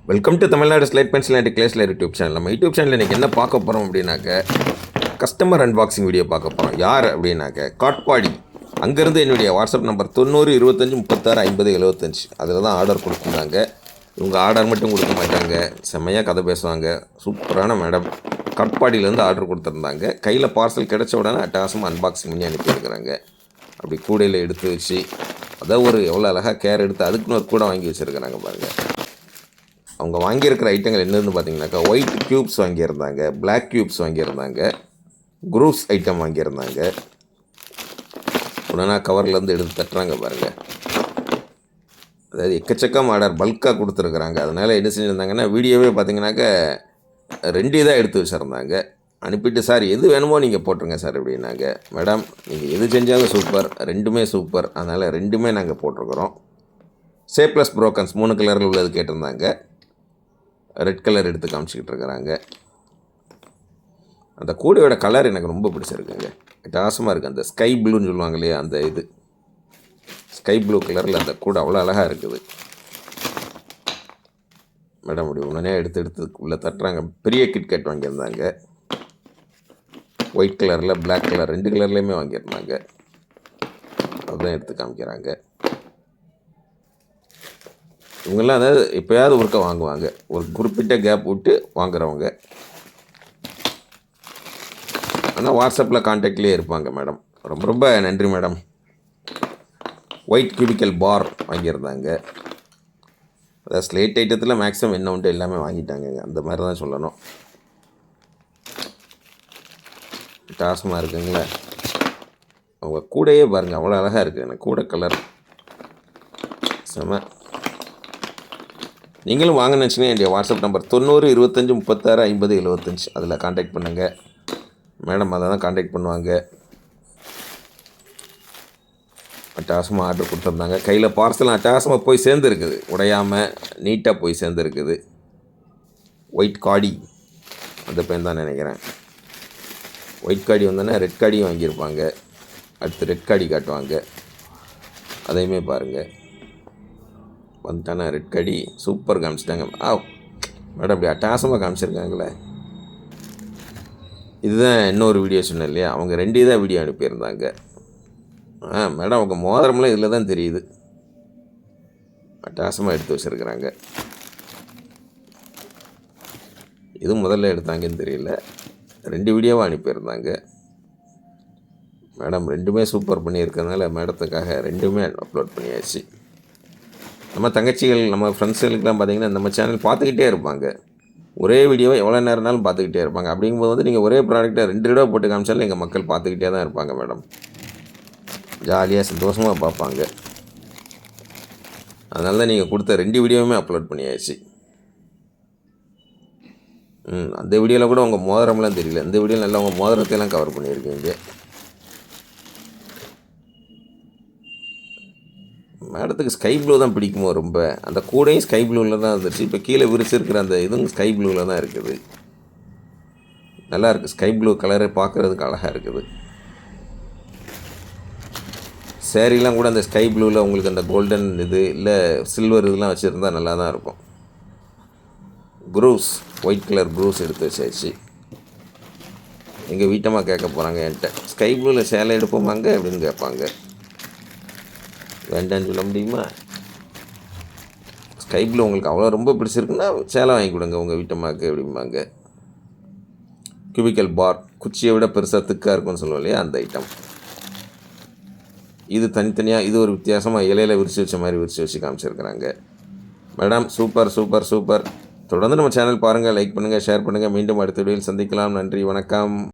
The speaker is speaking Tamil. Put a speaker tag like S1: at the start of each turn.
S1: Welcome to Tamil Nadu slate pencil and கிளேஸ்லர் யூடியூப் சேனல். நம்ம யூடியூப் சேனலில் இன்றைக்கி என்ன பார்க்க போகிறோம் அப்படின்னாக்க கஸ்டமர் அன்பாக்சிங் வீடியோ பார்க்க போகிறோம். யார் அப்படின்னாக்க காட்பாடி. அங்கேருந்து என்னுடைய வாட்ஸ்அப் நம்பர் 90 25 36 50 75 அதில் தான் ஆர்டர் கொடுத்துருந்தாங்க. இவங்க ஆர்டர் மட்டும் கொடுக்க மாட்டாங்க, செம்மையாக கதை பேசுவாங்க. சூப்பரான மேடம் காட்பாடியிலேருந்து ஆர்டர் கொடுத்துருந்தாங்க. கையில் பார்சல் கிடச்ச உடனே அட்டகாசமாக அன்பாக்சிங் பண்ணி அனுப்பியிருக்கிறாங்க. அப்படி கூடையில் எடுத்து வச்சு அதான் ஒரு எவ்வளோ அழகாக கேர் எடுத்து அதுக்குன்னு ஒரு கூடை வாங்கி வச்சுருக்கிறாங்க பாருங்கள். அவங்க வாங்கியிருக்கிற ஐட்டங்கள் என்னென்னு பார்த்தீங்கன்னாக்கா ஒயிட் க்யூப்ஸ் வாங்கியிருந்தாங்க, பிளாக் க்யூப்ஸ் வாங்கியிருந்தாங்க, குரூப்ஸ் ஐட்டம் வாங்கியிருந்தாங்க. உடனே கவர்லேருந்து எடுத்து தட்டுறாங்க பாருங்கள். அதாவது எக்கச்சக்கம் ஆர்டர் பல்காக கொடுத்துருக்குறாங்க. அதனால் என்ன செஞ்சுருந்தாங்கன்னா வீடியோவே பார்த்தீங்கன்னாக்கா 2 இதாக எடுத்து வச்சுருந்தாங்க. அனுப்பிட்டு சார் எது வேணுமோ நீங்கள் போட்டுருங்க சார் அப்படின்னாங்க. மேடம் நீங்கள் எது செஞ்சாலும் சூப்பர், 2மே சூப்பர், அதனால் 2மே நாங்கள் போட்டிருக்கிறோம். ஷேப்லெஸ் ப்ரோக்கன்ஸ் 3 கலரில் உள்ளது கேட்டிருந்தாங்க. ரெட் கலர் எடுத்து காமிச்சிக்கிட்டு இருக்கிறாங்க. அந்த கூடையோட கலர் எனக்கு ரொம்ப பிடிச்சிருக்குங்க, வித்தியாசமாக இருக்குது. அந்த ஸ்கை ப்ளூன்னு சொல்லுவாங்க இல்லையா, அந்த இது ஸ்கை ப்ளூ கலரில் அந்த கூடை அவ்வளோ அழகாக இருக்குது. மேடம் அப்படி உடனே எடுத்து உள்ளே தட்டுறாங்க. பெரிய கிட்கேட் வாங்கியிருந்தாங்க, ஒயிட் கலரில் பிளாக் கலர் 2 கலர்லேயுமே வாங்கியிருந்தாங்க. அதுதான் எடுத்து காமிக்கிறாங்க. இவங்கெல்லாம் அதாவது எப்போயாவது ஒருக்க வாங்குவாங்க, ஒரு குறிப்பிட்ட கேப் விட்டு வாங்குறவங்க. ஆனால் வாட்ஸ்அப்பில் கான்டாக்ட்லேயே இருப்பாங்க மேடம். ரொம்ப ரொம்ப நன்றி மேடம். ஒயிட் கியூபிக்கல் பார் வாங்கியிருந்தாங்க. அதாவது ஸ்லேட் ஐட்டத்தில் மேக்ஸிமம் என்ன உண்டு எல்லாமே வாங்கிட்டாங்க, அந்த மாதிரி தான் சொல்லணும். டாஸ்மாக இருக்குங்களே. அவங்க கூடையே பாருங்கள் அவ்வளோ அழகாக இருக்குது. எனக்கு கூடை கலர் செம. நீங்களும் வாங்க நினச்சிங்கன்னா என்னுடைய வாட்ஸ்அப் நம்பர் 90 25 36 50 75 அதில் காண்டாக்ட் பண்ணுங்கள். மேடம் அதை தான் காண்டாக்ட் பண்ணுவாங்க. அட்டகாசமாக ஆர்டர் கொடுத்துருந்தாங்க. கையில் பார்சல் அட்டகாசமாக போய் சேர்ந்துருக்குது, உடையாமல் நீட்டாக போய் சேர்ந்துருக்குது. ஒயிட் காடி அந்த பேன் தான் நினைக்கிறேன். ஒயிட் காடி வந்தோன்னா ரெட் காடியும் வாங்கியிருப்பாங்க. அடுத்து ரெட் காடி காட்டுவாங்க, அதையுமே பாருங்கள். வந்துட்டானா ரெட் காடி சூப்பர் காமிச்சிட்டாங்க. மேடம் அப்படி அட்டகாசமாக காமிச்சிருக்காங்களே. இதுதான் இன்னொரு வீடியோ சொன்னேன் இல்லையா, அவங்க 2 தான் வீடியோ அனுப்பியிருந்தாங்க. மேடம் அவங்க மோதிரம்லாம் இதில் தான் தெரியுது, அட்டகாசமாக எடுத்து வச்சுருக்குறாங்க. இது முதல்ல எடுத்தாங்கன்னு தெரியல, 2 வீடியோவாக அனுப்பியிருந்தாங்க. மேடம் 2மே சூப்பர் பண்ணியிருக்கிறதுனால மேடத்துக்காக 2மே அப்லோட் பண்ணியாச்சு. நம்ம தங்கச்சிகள் நம்ம ஃப்ரெண்ட்ஸுகளுக்கெலாம் பார்த்திங்கன்னா நம்ம சேனல் பார்த்துக்கிட்டே இருப்பாங்க. ஒரே வீடியோவை எவ்வளோ நேரம்னாலும் பார்த்துக்கிட்டே இருப்பாங்க. அப்படிங்கும்போது வந்து நீங்கள் ஒரே ப்ராடக்ட்டை 2 தடவை போட்டு காமிச்சாலும் எங்கள் மக்கள் பார்த்துக்கிட்டே தான் இருப்பாங்க மேடம். ஜாலியாக சந்தோஷமாக பார்ப்பாங்க. அதனால தான் நீங்கள் கொடுத்த 2 வீடியோவுமே அப்லோட் பண்ணியாச்சு. அந்த வீடியோவில் கூட உங்கள் மோதிரம்லாம் தெரியல, இந்த வீடியோவில் நல்லா உங்கள் மோதிரத்தையெல்லாம் கவர் பண்ணியிருக்கீங்க. மேடத்துக்கு ஸ்கை ப்ளூ தான் பிடிக்குமோ ரொம்ப. அந்த கூடையும் ஸ்கை ப்ளூவில் தான் இருந்துச்சு. இப்போ கீழே விரிச்சிருக்கிற அந்த இதுவும் ஸ்கை ப்ளூவில் தான் இருக்குது. நல்லா இருக்குது, ஸ்கை ப்ளூ கலரை பார்க்குறதுக்கு அழகாக இருக்குது. சேரீலாம் கூட அந்த ஸ்கை ப்ளூவில் உங்களுக்கு அந்த கோல்டன் இது இல்லை சில்வர் இதெல்லாம் வச்சுருந்தா நல்லா தான் இருக்கும். குரூஸ் ஒயிட் கலர் குரூஸ் எடுத்து வச்சாச்சு. எங்கள் வீட்டமாக கேட்க போகிறாங்க என்கிட்ட, ஸ்கை ப்ளூவில் சேலை எடுப்போமாங்க அப்படின்னு கேட்பாங்க. வேண்டான்னு சொல்ல முடியுமா? ஸ்கை ப்ளூ உங்களுக்கு அவ்வளோ ரொம்ப பிடிச்சிருக்குன்னா சேலை வாங்கி கொடுங்க உங்கள் வீட்டம்மாக்கு அப்படிம்பாங்க. கியூபிக்கல் பார் குச்சியை விட பெருசாக திக்காக இருக்குன்னு சொல்லுவோம் இல்லையா, அந்த ஐட்டம். இது தனித்தனியாக, இது ஒரு வித்தியாசமாக இலையில் விரித்து வச்ச மாதிரி விரித்து வச்சு காமிச்சிருக்கிறாங்க. Madam super super super. தொடர்ந்து நம்ம சேனல் பாருங்கள், லைக் பண்ணுங்கள், ஷேர் பண்ணுங்கள். மீண்டும் அடுத்த வீடியோவில் சந்திக்கலாம். நன்றி, வணக்கம்.